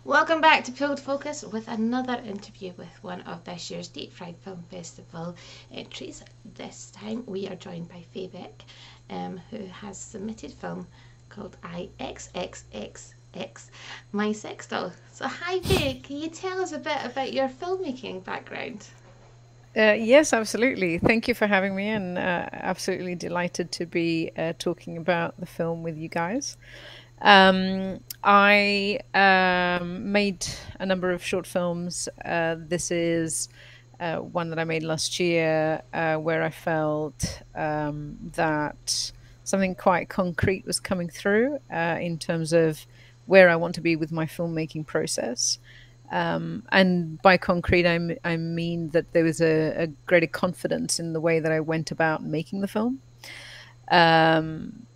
Welcome back to Pulled Focus with another interview with one of this year's Deep Fried Film Festival entries. This time we are joined by Beck, who has submitted film called XXXX, My Sex Doll. So hi Beck, can you tell us a bit about your filmmaking background? Yes, absolutely. Thank you for having me, and absolutely delighted to be talking about the film with you guys. I made a number of short films. This is one that I made last year, where I felt that something quite concrete was coming through in terms of where I want to be with my filmmaking process. And by concrete, I mean that there was a greater confidence in the way that I went about making the film. And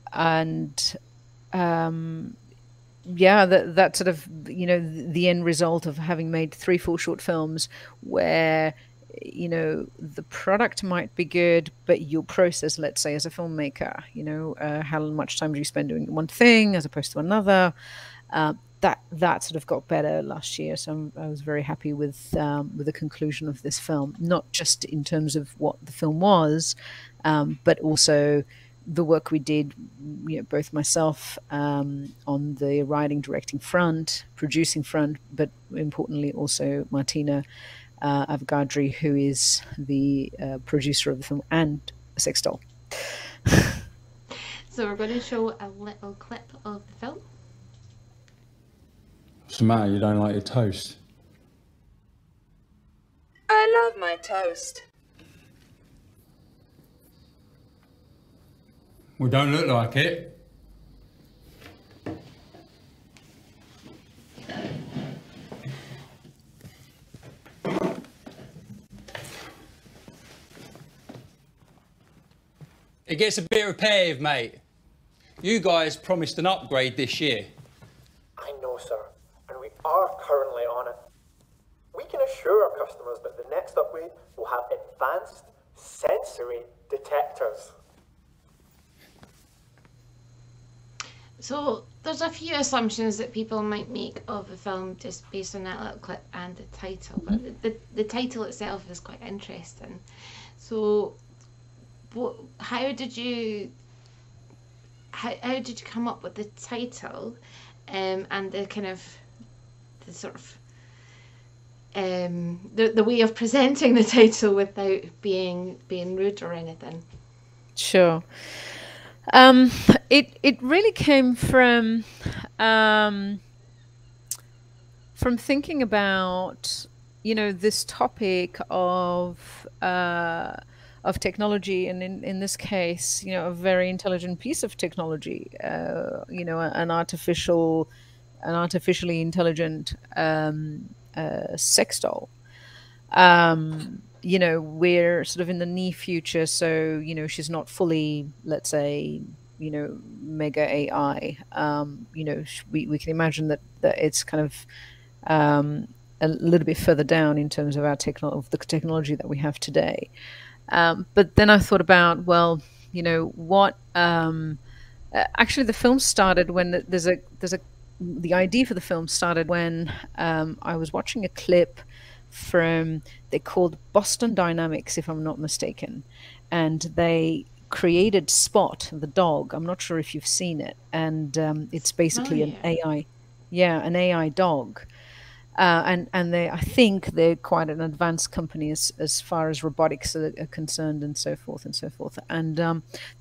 yeah, that sort of, the end result of having made three full short films where, the product might be good, but your process, let's say, as a filmmaker, how much time do you spend doing one thing as opposed to another? That sort of got better last year. So I was very happy with the conclusion of this film, not just in terms of what the film was, but also the work we did, both myself on the writing, directing front, producing front, but importantly also Martina Avogadri, who is the producer of the film and a sex doll. So we're going to show a little clip of the film. What's the matter? You don't like your toast? I love my toast. Well, don't look like it. It gets a bit repetitive, mate. You guys promised an upgrade this year. I know, sir, and we are currently on it. We can assure our customers that the next upgrade will have advanced sensory detectors. So there's a few assumptions that people might make of the film just based on that little clip and the title, but the title itself is quite interesting. So how did you come up with the title, and the kind of the sort of the way of presenting the title without being rude or anything? Sure. It really came from thinking about, this topic of technology, and in this case, a very intelligent piece of technology, an artificially intelligent sex doll. We're sort of in the near future, so she's not fully, let's say, mega AI. We can imagine that it's kind of a little bit further down in terms of the technology that we have today. But then I thought about, well, what actually the film started when the idea for the film started when I was watching a clip from, they're called Boston Dynamics, if I'm not mistaken, and they created Spot the dog. I'm not sure if you've seen it, and it's basically an AI, an AI dog. And I think they're quite an advanced company as far as robotics are concerned, and so forth and so forth. And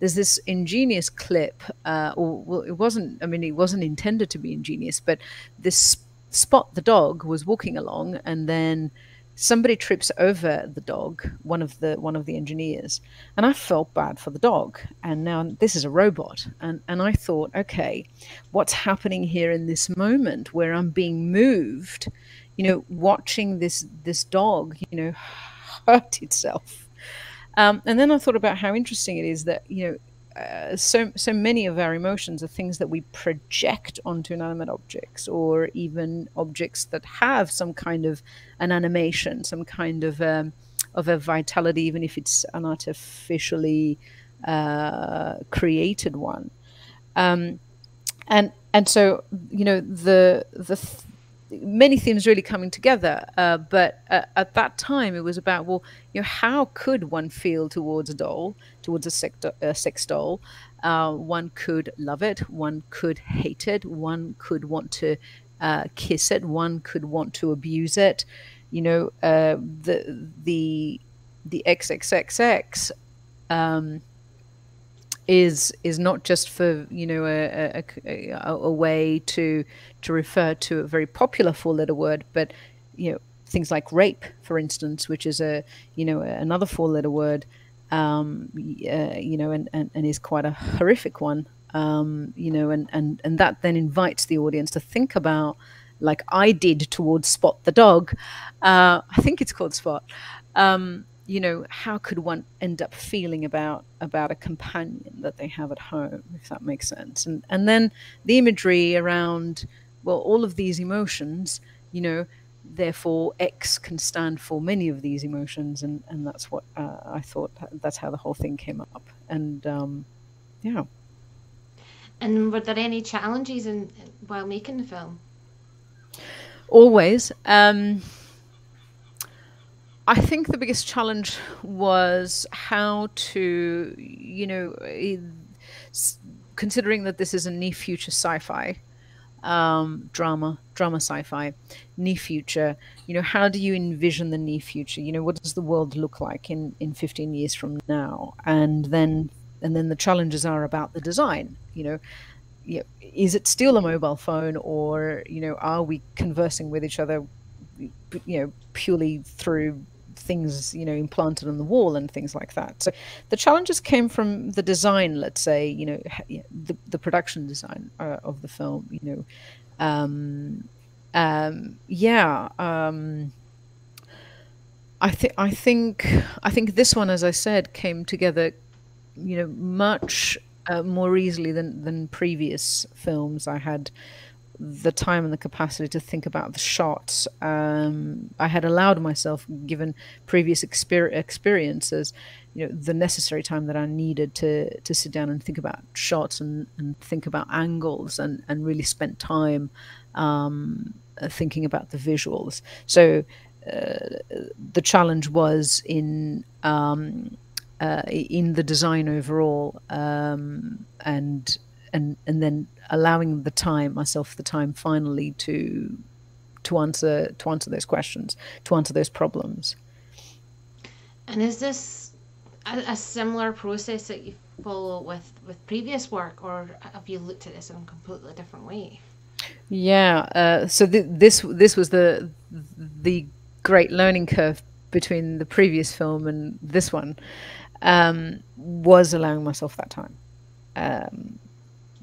there's this ingenious clip, well, it wasn't intended to be ingenious, but this Spot the dog was walking along, and then somebody trips over the dog, one of the engineers, and I felt bad for the dog. And now this is a robot, and I thought, okay, what's happening here in this moment where I'm being moved, watching this dog, hurt itself. And then I thought about how interesting it is that, so many of our emotions are things that we project onto inanimate objects, or even objects that have some kind of an animation, some kind of a vitality, even if it's an artificially created one. And so, many themes really coming together. But at that time, it was about, well, how could one feel towards a doll, towards a sex doll? One could love it, one could hate it, one could want to kiss it, one could want to abuse it. The XXXX is not just for a way to refer to a very popular four-letter word, but things like rape, for instance, which is another four-letter word, and is quite a horrific one, and that then invites the audience to think about, like I did towards Spot the dog. I think it's called Spot. How could one end up feeling about a companion that they have at home, if that makes sense? And then the imagery around, well, all of these emotions, therefore X can stand for many of these emotions, and that's what I thought. That's how the whole thing came up, and yeah. And were there any challenges while making the film? Always. I think the biggest challenge was how to, considering that this is a near future sci-fi, drama sci-fi, near future, how do you envision the near future? What does the world look like in 15 years from now? And then the challenges are about the design. Is it still a mobile phone, or are we conversing with each other purely through things implanted on the wall and things like that? So the challenges came from the design, let's say, the production design of the film. I think this one, as I said, came together much more easily than previous films. I had the time and the capacity to think about the shots. I had allowed myself, given previous experiences, the necessary time that I needed to sit down and think about shots and think about angles, and really spent time thinking about the visuals. So the challenge was in the design overall, and then allowing myself the time finally to answer those questions, to answer those problems. And is this a similar process that you follow with previous work, or have you looked at this in a completely different way? Yeah. So this was the great learning curve between the previous film and this one, was allowing myself that time.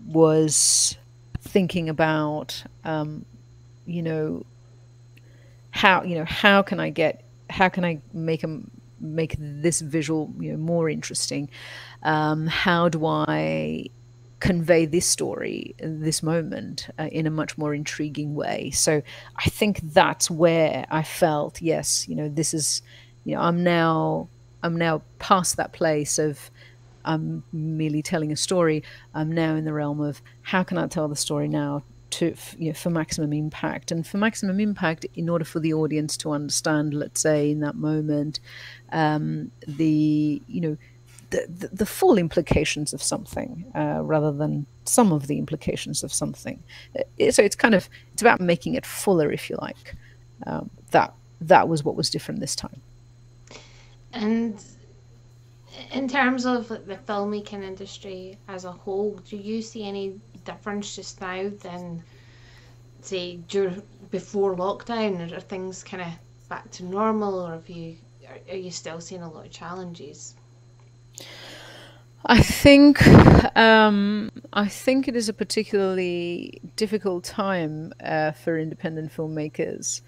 Was thinking about how can I make this visual more interesting? How do I convey this story, this moment, in a much more intriguing way? So I think that's where I felt, yes, this is, I'm now past that place of I'm merely telling a story. I'm now in the realm of how can I tell the story now for maximum impact, and for maximum impact in order for the audience to understand, let's say, in that moment, the full implications of something, rather than some of the implications of something. So it's about making it fuller, if you like. That was what was different this time. And in terms of the filmmaking industry as a whole, do you see any difference just now than, say, before lockdown? Are things kind of back to normal, or are you still seeing a lot of challenges? I think it is a particularly difficult time for independent filmmakers,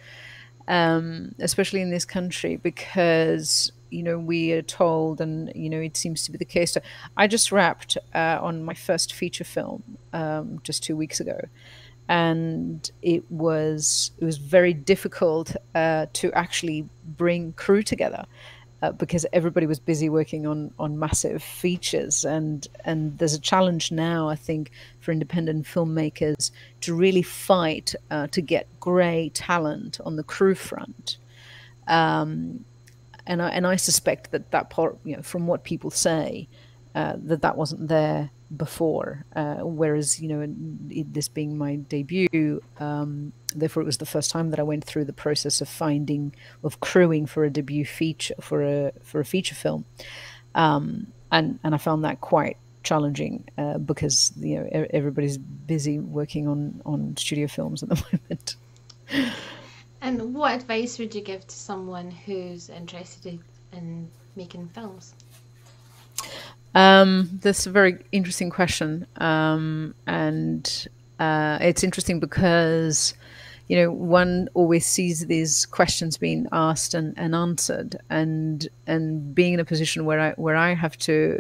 especially in this country, because we are told, and it seems to be the case. So I just wrapped on my first feature film just 2 weeks ago, and it was very difficult to actually bring crew together. because everybody was busy working on massive features, and there's a challenge now, I think, for independent filmmakers to really fight to get great talent on the crew front. And I suspect that part, from what people say, that wasn't there before. Whereas, this being my debut, therefore it was the first time that I went through the process of crewing for a debut feature, for a feature film, and I found that quite challenging because everybody's busy working on studio films at the moment. And what advice would you give to someone who's interested in making films? That's a very interesting question. And it's interesting because, one always sees these questions being asked and answered, and being in a position where I have to,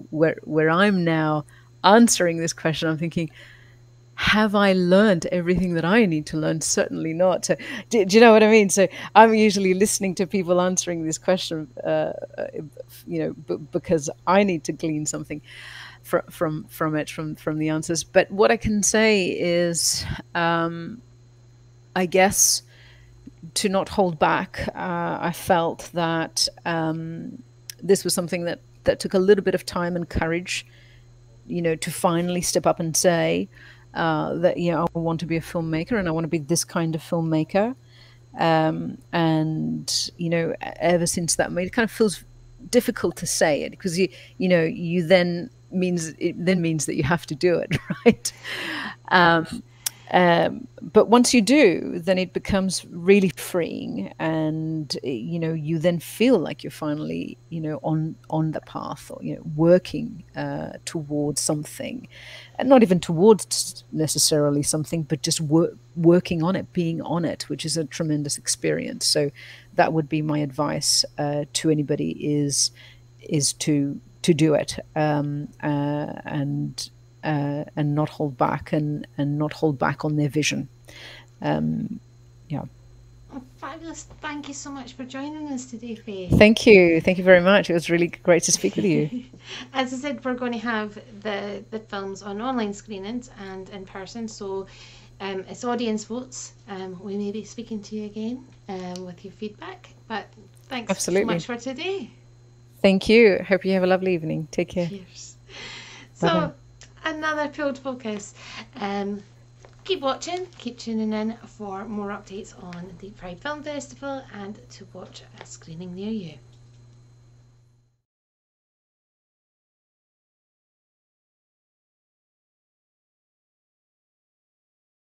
where I'm now answering this question, I'm thinking, have I learned everything that I need to learn? Certainly not. So, do you know what I mean? So I'm usually listening to people answering this question, because I need to glean something from the answers. But what I can say is, I guess, to not hold back. I felt that this was something that took a little bit of time and courage, to finally step up and say, that I want to be a filmmaker, and I want to be this kind of filmmaker, and ever since that, it kind of feels difficult to say it, because you then means that you have to do it, right? But once you do, then it becomes really freeing, and you then feel like you're finally on the path, or working towards something, and not even towards necessarily something, but just working on it, being on it, which is a tremendous experience. So that would be my advice to anybody: is to do it, and not hold back, and not hold back on their vision. Oh, fabulous. Thank you so much for joining us today, Faye. Thank you very much. It was really great to speak with you. As I said, we're going to have the films on online screenings and in person, so it's audience votes. We may be speaking to you again with your feedback, but thanks Absolutely. so much for today. Thank you. Hope you have a lovely evening. Take care. Cheers. So Bye-bye. Another Peeled Focus. Keep watching, keep tuning in for more updates on the Deep Fried Film Festival, and to watch a screening near you.